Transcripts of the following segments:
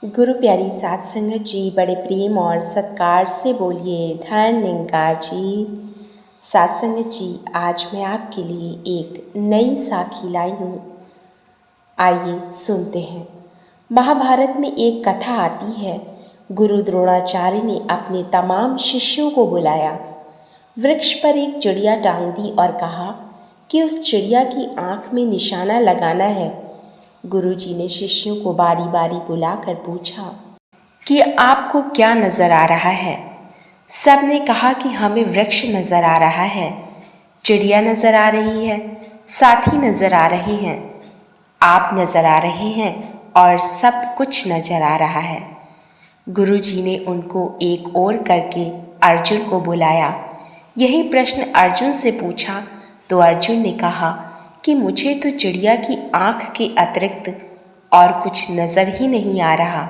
गुरु प्यारी साध संगत जी, बड़े प्रेम और सत्कार से बोलिए धन निरंकार जी। साध संगत जी, आज मैं आपके लिए एक नई साखी लाई हूँ। आइए सुनते हैं। महाभारत में एक कथा आती है। गुरु द्रोणाचार्य ने अपने तमाम शिष्यों को बुलाया, वृक्ष पर एक चिड़िया टांग दी और कहा कि उस चिड़िया की आंख में निशाना लगाना है। गुरुजी ने शिष्यों को बारी बारी बुलाकर पूछा कि आपको क्या नजर आ रहा है। सब ने कहा कि हमें वृक्ष नजर आ रहा है, चिड़िया नजर आ रही है, साथी नजर आ रहे हैं, आप नजर आ रहे हैं और सब कुछ नजर आ रहा है। गुरुजी ने उनको एक ओर करके अर्जुन को बुलाया। यही प्रश्न अर्जुन से पूछा तो अर्जुन ने कहा कि मुझे तो चिड़िया की आंख के अतिरिक्त और कुछ नजर ही नहीं आ रहा,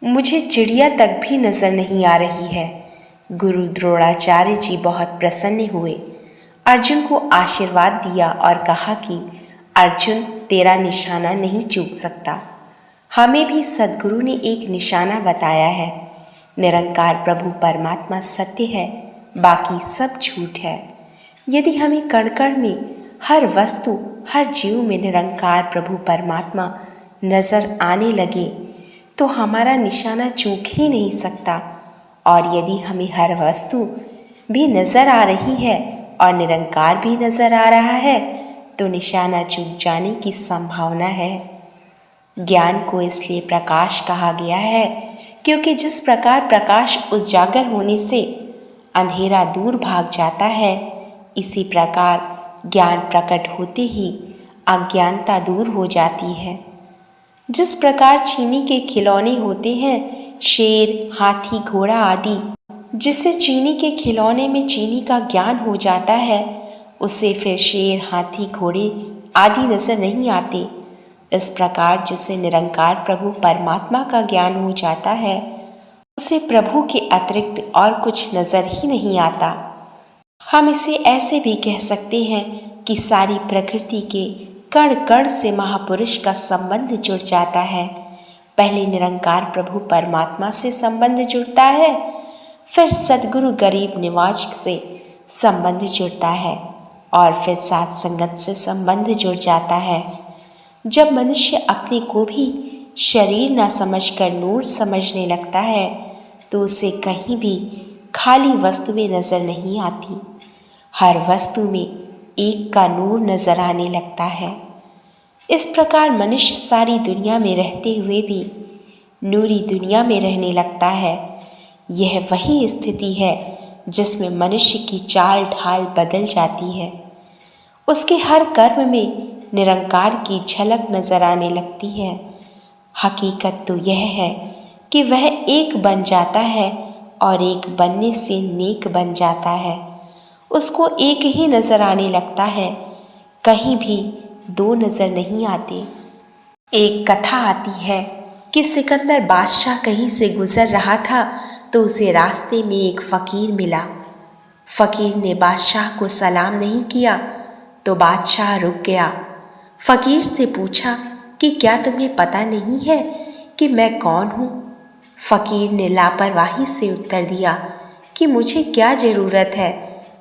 मुझे चिड़िया तक भी नजर नहीं आ रही है। गुरु द्रोणाचार्य जी बहुत प्रसन्न हुए, अर्जुन को आशीर्वाद दिया और कहा कि अर्जुन, तेरा निशाना नहीं चूक सकता। हमें भी सद्गुरु ने एक निशाना बताया है। निरंकार प्रभु परमात्मा सत्य है, बाकी सब झूठ है। यदि हमें कण कण में, हर वस्तु, हर जीव में निरंकार प्रभु परमात्मा नजर आने लगे तो हमारा निशाना चूक ही नहीं सकता। और यदि हमें हर वस्तु भी नजर आ रही है और निरंकार भी नजर आ रहा है तो निशाना चूक जाने की संभावना है। ज्ञान को इसलिए प्रकाश कहा गया है क्योंकि जिस प्रकार प्रकाश उजागर होने से अंधेरा दूर भाग जाता है, इसी प्रकार ज्ञान प्रकट होते ही अज्ञानता दूर हो जाती है। जिस प्रकार चीनी के खिलौने होते हैं, शेर, हाथी, घोड़ा आदि, जिससे चीनी के खिलौने में चीनी का ज्ञान हो जाता है, उसे फिर शेर, हाथी, घोड़े आदि नजर नहीं आते। इस प्रकार जिसे निरंकार प्रभु परमात्मा का ज्ञान हो जाता है, उसे प्रभु के अतिरिक्त और कुछ नजर ही नहीं आता। हम इसे ऐसे भी कह सकते हैं कि सारी प्रकृति के कण कण से महापुरुष का संबंध जुड़ जाता है। पहले निरंकार प्रभु परमात्मा से संबंध जुड़ता है, फिर सद्गुरु गरीब निवाज से संबंध जुड़ता है और फिर साध संगत से संबंध जुड़ जाता है। जब मनुष्य अपने को भी शरीर न समझकर नूर समझने लगता है तो उसे कहीं भी खाली वस्तुएं नजर नहीं आती। हर वस्तु में एक का नूर नजर आने लगता है। इस प्रकार मनुष्य सारी दुनिया में रहते हुए भी नूरी दुनिया में रहने लगता है। यह वही स्थिति है जिसमें मनुष्य की चाल ढाल बदल जाती है। उसके हर कर्म में निरंकार की झलक नजर आने लगती है। हकीकत तो यह है कि वह एक बन जाता है और एक बनने से नेक बन जाता है। उसको एक ही नजर आने लगता है, कहीं भी दो नजर नहीं आते। एक कथा आती है कि सिकंदर बादशाह कहीं से गुजर रहा था तो उसे रास्ते में एक फकीर मिला। फकीर ने बादशाह को सलाम नहीं किया तो बादशाह रुक गया। फकीर से पूछा कि क्या तुम्हें पता नहीं है कि मैं कौन हूँ? फकीर ने लापरवाही से उत्तर दिया कि मुझे क्या ज़रूरत है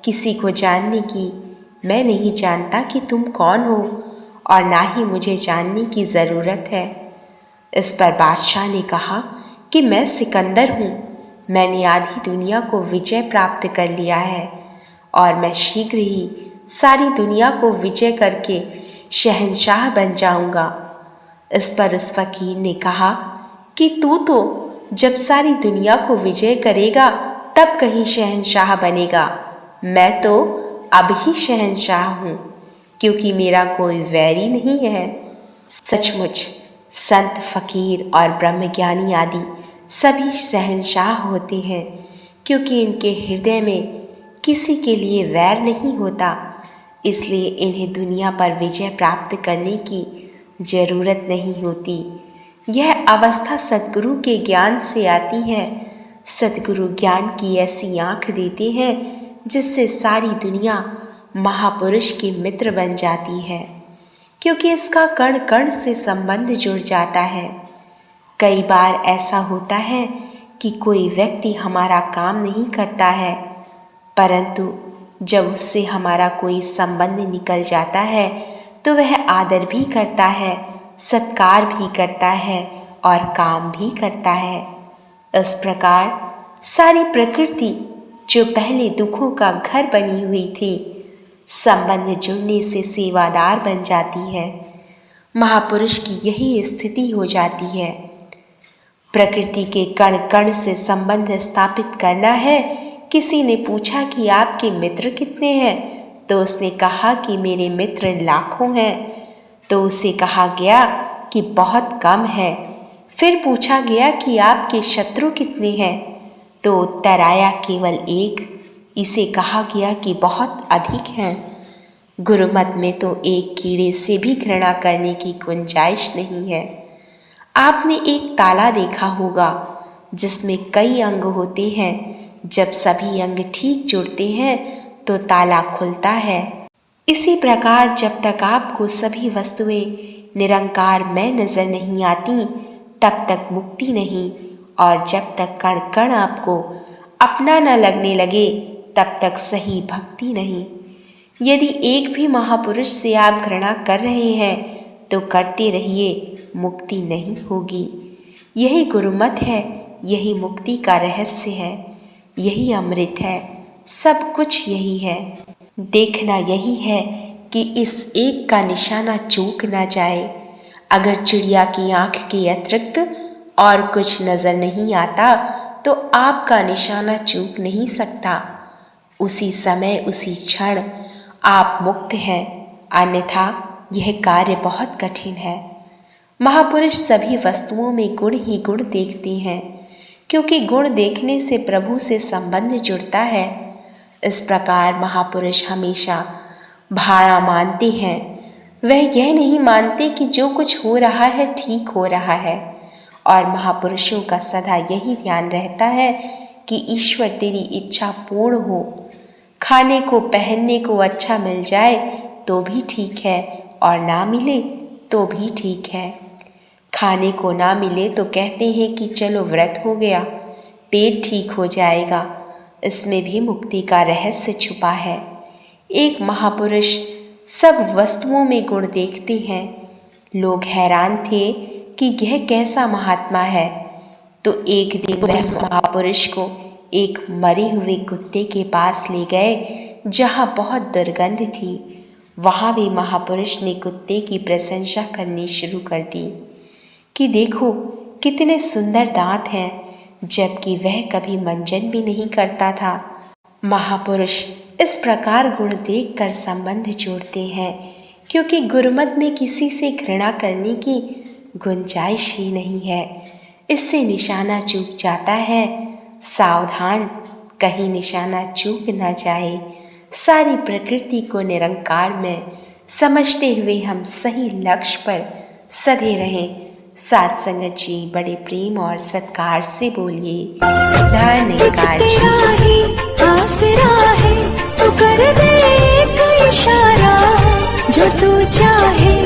किसी को जानने की, मैं नहीं जानता कि तुम कौन हो और ना ही मुझे जानने की ज़रूरत है। इस पर बादशाह ने कहा कि मैं सिकंदर हूँ, मैंने आधी दुनिया को विजय प्राप्त कर लिया है और मैं शीघ्र ही सारी दुनिया को विजय करके शहंशाह बन जाऊंगा। इस पर उस फकीर ने कहा कि तू तो जब सारी दुनिया को विजय करेगा तब कहीं शहंशाह बनेगा, मैं तो अब ही शहंशाह हूँ क्योंकि मेरा कोई वैरी नहीं है। सचमुच संत, फकीर और ब्रह्मज्ञानी आदि सभी शहंशाह होते हैं क्योंकि इनके हृदय में किसी के लिए वैर नहीं होता, इसलिए इन्हें दुनिया पर विजय प्राप्त करने की जरूरत नहीं होती। यह अवस्था सद्गुरु के ज्ञान से आती है। सद्गुरु ज्ञान की ऐसी आँख देते हैं जिससे सारी दुनिया महापुरुष की मित्र बन जाती है, क्योंकि इसका कण कण से संबंध जुड़ जाता है। कई बार ऐसा होता है कि कोई व्यक्ति हमारा काम नहीं करता है, परंतु जब उससे हमारा कोई संबंध निकल जाता है तो वह आदर भी करता है, सत्कार भी करता है और काम भी करता है। इस प्रकार सारी प्रकृति जो पहले दुखों का घर बनी हुई थी, संबंध जुड़ने से सेवादार बन जाती है। महापुरुष की यही स्थिति हो जाती है। प्रकृति के कण कण से संबंध स्थापित करना है। किसी ने पूछा कि आपके मित्र कितने हैं, तो उसने कहा कि मेरे मित्र लाखों हैं। तो उसे कहा गया कि बहुत कम है। फिर पूछा गया कि आपके शत्रु कितने हैं, तो उत्तर आया केवल एक। इसे कहा गया कि बहुत अधिक हैं। गुरुमत में तो एक कीड़े से भी घृणा करने की गुंजाइश नहीं है। आपने एक ताला देखा होगा जिसमें कई अंग होते हैं। जब सभी अंग ठीक जुड़ते हैं तो ताला खुलता है। इसी प्रकार जब तक आपको सभी वस्तुएं निरंकार में नजर नहीं आती, तब तक मुक्ति नहीं, और जब तक कण कण आपको अपना न लगने लगे, तब तक सही भक्ति नहीं। यदि एक भी महापुरुष से आप घृणा कर रहे हैं तो करते रहिए, मुक्ति नहीं होगी। यही गुरुमत है, यही मुक्ति का रहस्य है, यही अमृत है, सब कुछ यही है। देखना यही है कि इस एक का निशाना चूक ना जाए। अगर चिड़िया की आंख के अतिरिक्त और कुछ नजर नहीं आता तो आपका निशाना चूक नहीं सकता। उसी समय उसी क्षण आप मुक्त हैं, अन्यथा यह कार्य बहुत कठिन है। महापुरुष सभी वस्तुओं में गुण ही गुण देखते हैं, क्योंकि गुण देखने से प्रभु से संबंध जुड़ता है। इस प्रकार महापुरुष हमेशा भाड़ा मानते हैं। वह यह नहीं मानते कि जो कुछ हो रहा है ठीक हो रहा है, और महापुरुषों का सदा यही ध्यान रहता है कि ईश्वर तेरी इच्छा पूर्ण हो। खाने को पहनने को अच्छा मिल जाए तो भी ठीक है, और ना मिले तो भी ठीक है। खाने को ना मिले तो कहते हैं कि चलो व्रत हो गया, पेट ठीक हो जाएगा। इसमें भी मुक्ति का रहस्य छुपा है। एक महापुरुष सब वस्तुओं में गुण देखते हैं। लोग हैरान थे कि यह कैसा महात्मा है। तो एक दिन वह महापुरुष को एक मरे हुए कुत्ते के पास ले गए, जहाँ बहुत दुर्गंध थी। वहाँ भी महापुरुष ने कुत्ते की प्रशंसा करनी शुरू कर दी कि देखो कितने सुंदर दांत हैं, जबकि वह कभी मंजन भी नहीं करता था। महापुरुष इस प्रकार गुण देखकर संबंध जोड़ते हैं, क्योंकि गुरुमत में किसी से घृणा करने की गुंजाइश ही नहीं है। इससे निशाना चूक जाता है। सावधान, कहीं निशाना चूक न जाए। सारी प्रकृति को निरंकार में समझते हुए हम सही लक्ष्य पर सधे रहें। साथ संगत जी बड़े प्रेम और सत्कार से बोलिए, धन्यवाद जी। आसरा है तो कर दे एक इशारा, जो तू चाहे